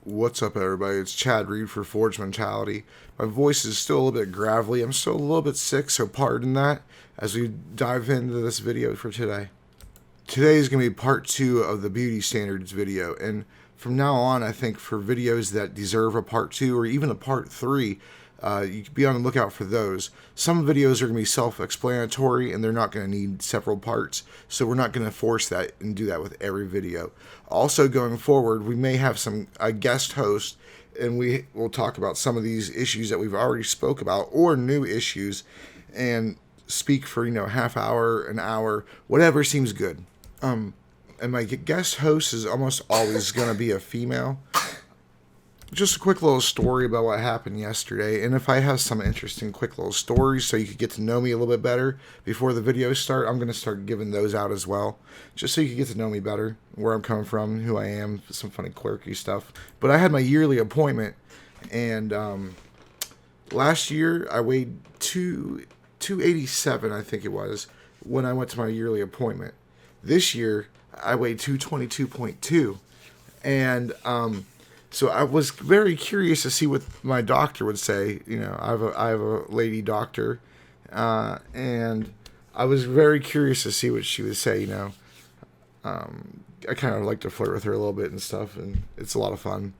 What's up, everybody? It's Chad Reed for Forge Mentality. My voice is still a little bit gravelly. I'm still a little bit sick, so pardon that as we dive into this video for today. Today is going to be part 2 of the beauty standards video, and from now on, I think for videos that deserve a part 2 or even a part 3, you can be on the lookout for those. Some videos are going to be self-explanatory and they're not going to need several parts, so we're not going to force that and do that with every video. Also, going forward, we may have a guest host, and we will talk about some of these issues that we've already spoke about or new issues, and speak for half hour, an hour, whatever seems good. And my guest host is almost always going to be a female. Just a quick little story about what happened yesterday, and if I have some interesting quick little stories so you could get to know me a little bit better before the videos start, I'm going to start giving those out as well, just so you can get to know me better, where I'm coming from, who I am, some funny quirky stuff. But I had my yearly appointment, and last year I weighed 287, I think it was, when I went to my yearly appointment. This year I weighed 222.2, and so I was very curious to see what my doctor would say. I have a lady doctor, and I was very curious to see what she would say. I kind of like to flirt with her a little bit and stuff, and it's a lot of fun.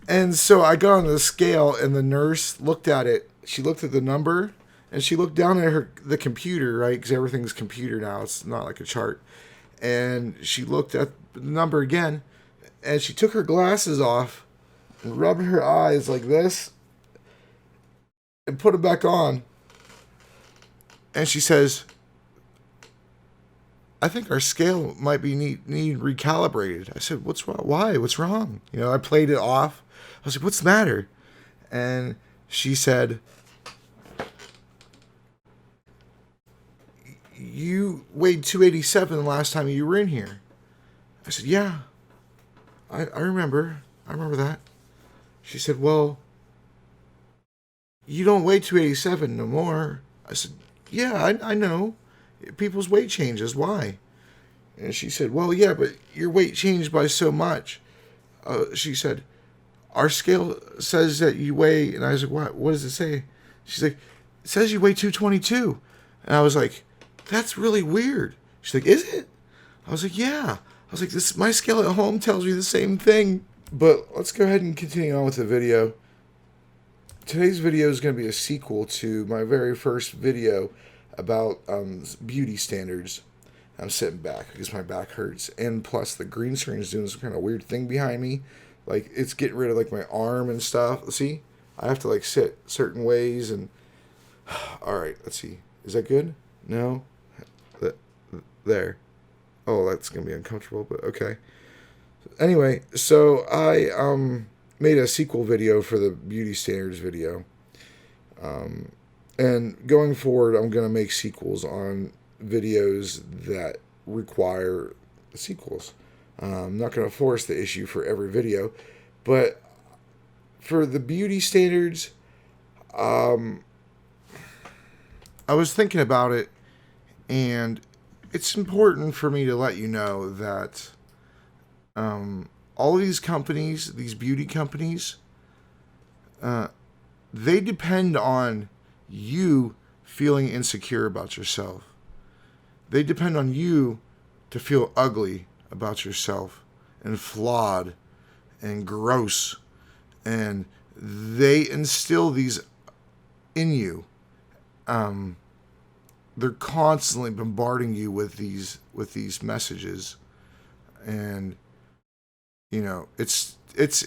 And so I got on the scale, and the nurse looked at it. She looked at the number, and she looked down at the computer, right? Because everything's computer now. It's not like a chart. And she looked at the number again. And she took her glasses off and rubbed her eyes like this and put them back on. And she says, "I think our scale might be need recalibrated." I said, "What's wrong? Why? What's wrong?" I played it off. I was like, "What's the matter?" And she said, "You weighed 287 the last time you were in here." I said, "Yeah. I remember. I remember that." She said, "Well, you don't weigh 287 no more." I said, "Yeah, I know. People's weight changes. Why?" And she said, "Well, yeah, but your weight changed by so much." She said, "Our scale says that you weigh," and I was like, What does it say?" She's like, "It says you weigh 222. And I was like, "That's really weird." She's like, "Is it?" I was like, "Yeah." I was like, my scale at home tells me the same thing. But let's go ahead and continue on with the video. Today's video is going to be a sequel to my very first video about beauty standards. I'm sitting back because my back hurts. And plus the green screen is doing some kind of weird thing behind me. Like, it's getting rid of like my arm and stuff. See? I have to like sit certain ways and... Alright, let's see. Is that good? No? There. Oh, that's going to be uncomfortable, but okay. Anyway, so I made a sequel video for the beauty standards video. And going forward, I'm going to make sequels on videos that require sequels. I'm not going to force the issue for every video, but for the beauty standards, I was thinking about it, and it's important for me to let you know that all of these companies, these beauty companies, they depend on you feeling insecure about yourself. They depend on you to feel ugly about yourself and flawed and gross. And they instill these in you. They're constantly bombarding you with these messages, and it's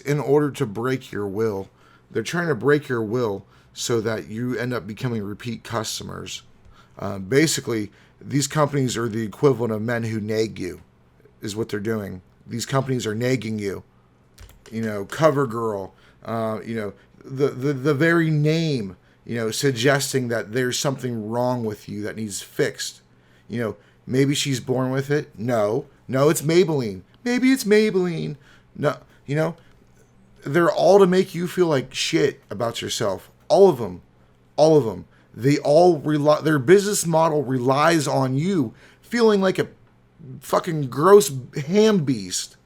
in order to break your will. They're trying to break your will so that you end up becoming repeat customers. Basically, these companies are the equivalent of men who nag you, is what they're doing. These companies are nagging you. CoverGirl. The very name. Suggesting that there's something wrong with you that needs fixed. Maybe she's born with it. No, it's Maybelline. Maybe it's Maybelline. No, they're all to make you feel like shit about yourself. All of them. They all rely. Their business model relies on you feeling like a fucking gross ham beast.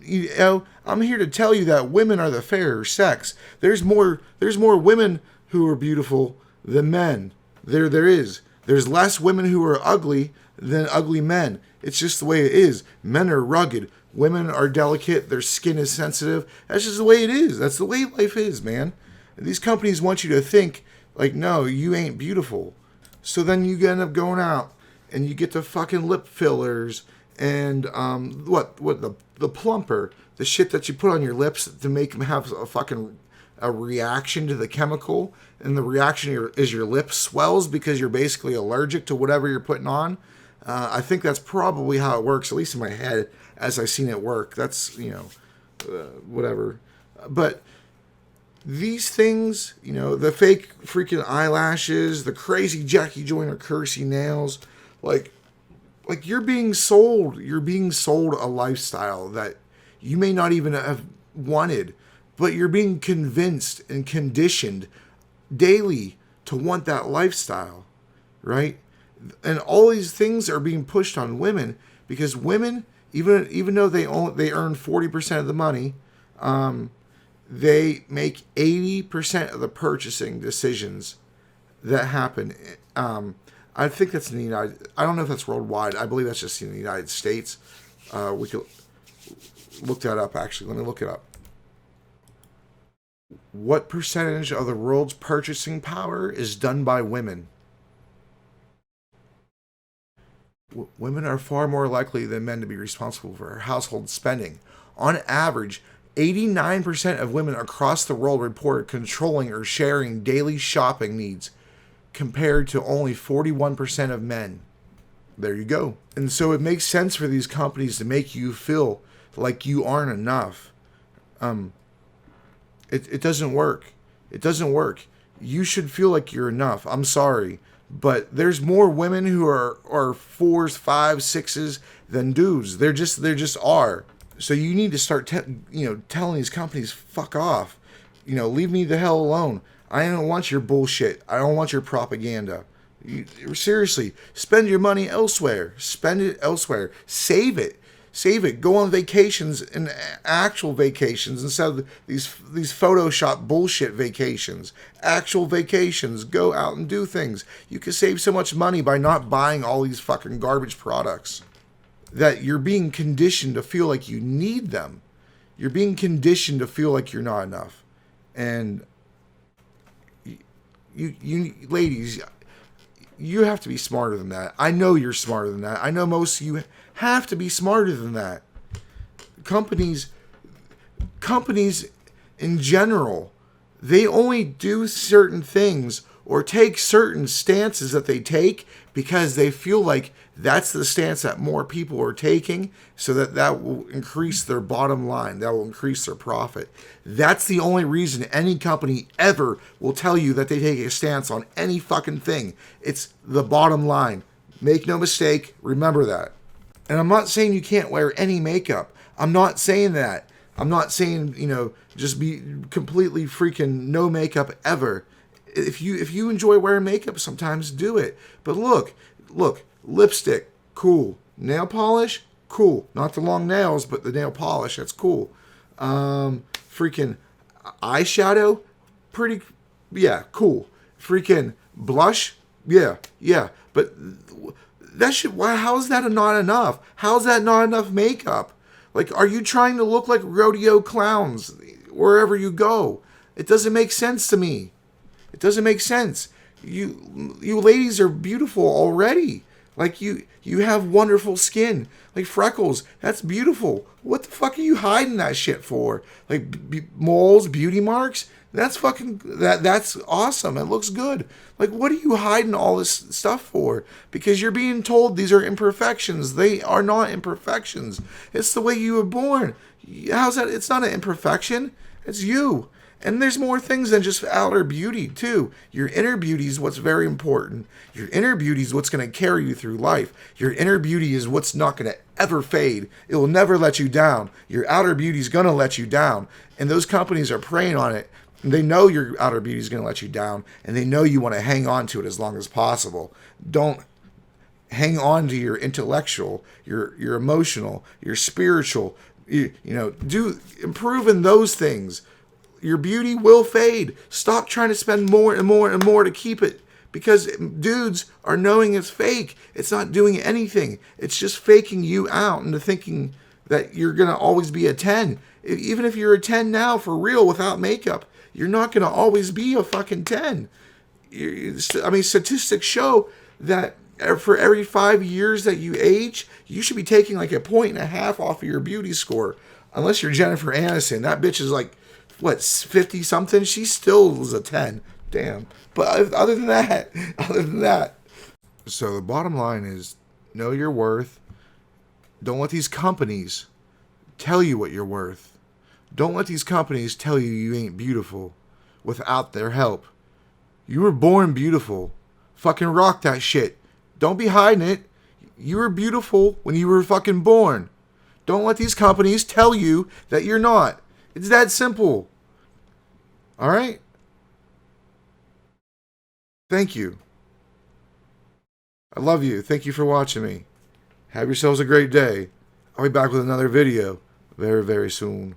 You know, I'm here to tell you that women are the fairer sex. There's more women who are beautiful than men. There is. There's less women who are ugly than ugly men. It's just the way it is. Men are rugged. Women are delicate. Their skin is sensitive. That's just the way it is. That's the way life is, man. These companies want you to think like, no, you ain't beautiful. So then you end up going out and you get the fucking lip fillers and the plumper, the shit that you put on your lips to make them have a reaction to the chemical, and the reaction is your lip swells because you're basically allergic to whatever you're putting on. I think that's probably how it works, at least in my head, as I've seen it work. That's, whatever. But these things, the fake freaking eyelashes, the crazy Jackie Joyner cursey nails, like you're being sold a lifestyle that you may not even have wanted, but you're being convinced and conditioned daily to want that lifestyle, right? And all these things are being pushed on women because women, even though they earn 40% of the money, they make 80% of the purchasing decisions that happen. I think that's in the I don't know if that's worldwide. I believe that's just in the United States. We could look that up, actually. Let me look it up. What percentage of the world's purchasing power is done by women? Women are far more likely than men to be responsible for household spending. On average, 89% of women across the world reported controlling or sharing daily shopping needs, compared to only 41% of men. There you go. And so it makes sense for these companies to make you feel like you aren't enough. It doesn't work. It doesn't work. You should feel like you're enough. I'm sorry. But there's more women who are 4s, 5s, 6s than dudes. There just are. So you need to start telling these companies, fuck off. Leave me the hell alone. I don't want your bullshit. I don't want your propaganda. Seriously, spend your money elsewhere. Spend it elsewhere. Save it. Go on vacations and actual vacations instead of these Photoshop bullshit vacations. Actual vacations. Go out and do things. You can save so much money by not buying all these fucking garbage products that you're being conditioned to feel like you need them. You're being conditioned to feel like you're not enough. And you ladies, you have to be smarter than that. I know you're smarter than that. I know most of you have to be smarter than that. Companies in general, they only do certain things or take certain stances that they take because they feel like that's the stance that more people are taking, so that will increase their bottom line. That will increase their profit. That's the only reason any company ever will tell you that they take a stance on any fucking thing. It's the bottom line. Make no mistake. Remember that. And I'm not saying you can't wear any makeup. I'm not saying that. I'm not saying, just be completely freaking no makeup ever. If you enjoy wearing makeup, sometimes do it. But look, lipstick, cool. Nail polish, cool. Not the long nails, but the nail polish, that's cool. Freaking eyeshadow, pretty, yeah, cool. Freaking blush, yeah. But that shit, how is that not enough? How is that not enough makeup? Like, are you trying to look like rodeo clowns wherever you go? It doesn't make sense to me. It doesn't make sense. You ladies are beautiful already. Like, you have wonderful skin. Like, freckles, that's beautiful. What the fuck are you hiding that shit for? Like, moles, beauty marks? That's awesome. It looks good. Like, what are you hiding all this stuff for? Because you're being told these are imperfections. They are not imperfections. It's the way you were born. How's that? It's not an imperfection. It's you. And there's more things than just outer beauty, too. Your inner beauty is what's very important. Your inner beauty is what's going to carry you through life. Your inner beauty is what's not going to ever fade. It will never let you down. Your outer beauty is going to let you down. And those companies are preying on it. And they know your outer beauty is going to let you down. And they know you want to hang on to it as long as possible. Don't hang on to your intellectual, your emotional, your spiritual, Do improve in those things. Your beauty will fade. Stop trying to spend more and more and more to keep it, because dudes are knowing it's fake. It's not doing anything. It's just faking you out into thinking that you're going to always be a 10. Even if you're a 10 now for real without makeup, you're not going to always be a fucking 10. I mean, statistics show that for every 5 years that you age, you should be taking like 1.5 off of your beauty score. Unless you're Jennifer Aniston. That bitch is like, what, 50 something? She still was a 10. Damn. But other than that. So the bottom line is, know your worth. Don't let these companies tell you what you're worth. Don't let these companies tell you you ain't beautiful without their help. You were born beautiful. Fucking rock that shit. Don't be hiding it. You were beautiful when you were fucking born. Don't let these companies tell you that you're not. It's that simple. Alright? Thank you. I love you. Thank you for watching me. Have yourselves a great day. I'll be back with another video very, very soon.